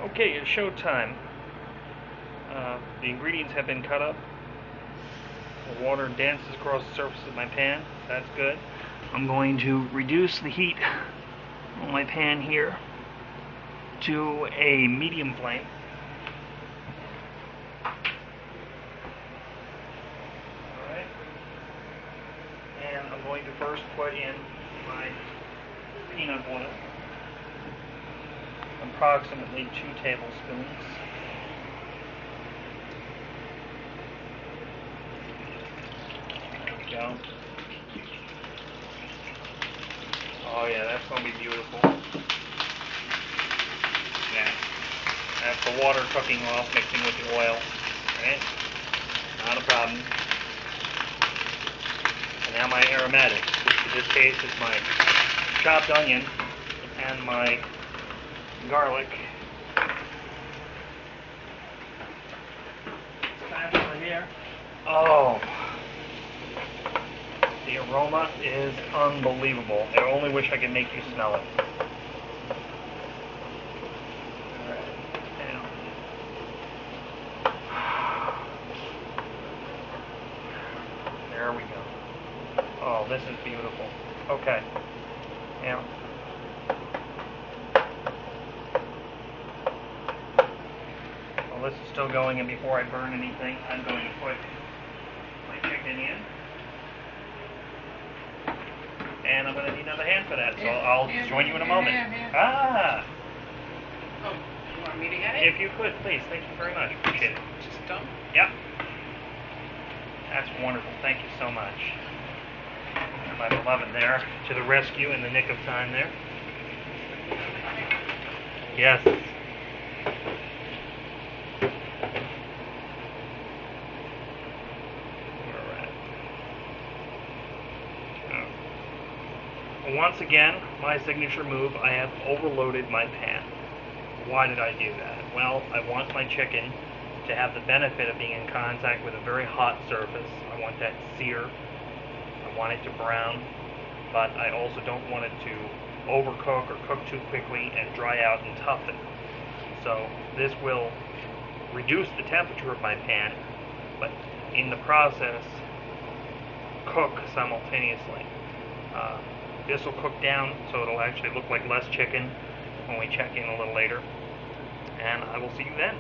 Okay, it's showtime. The ingredients have been cut up. The water dances across the surface of my pan. That's good. I'm going to reduce the heat on my pan here to a medium flame. Alright. And I'm going to first put in my peanut oil. Approximately 2 tablespoons. There we go. Oh yeah, that's going to be beautiful. Yeah. That's the water cooking off, mixing with the oil. Right? Not a problem. And now my aromatics, which in this case is my chopped onion and my garlic. Time over here. Oh, the aroma is unbelievable. I only wish I could make you smell it. Alright, now. There we go. Oh, this is beautiful. Okay. Now. This is still going, and before I burn anything, I'm going to put my chicken in. And I'm going to need another hand for that, so I'll join you in a moment. Ah! Oh, you want me to get it? If you could, please. Thank you very much. Appreciate it. Just done? Yep. That's wonderful. Thank you so much. And my beloved there, to the rescue in the nick of time there. Yes. Once again, my signature move, I have overloaded my pan. Why did I do that? Well, I want my chicken to have the benefit of being in contact with a very hot surface. I want that sear. I want it to brown, but I also don't want it to overcook or cook too quickly and dry out and toughen. So this will reduce the temperature of my pan, but in the process, cook simultaneously. This will cook down, so it'll actually look like less chicken when we check in a little later. And I will see you then.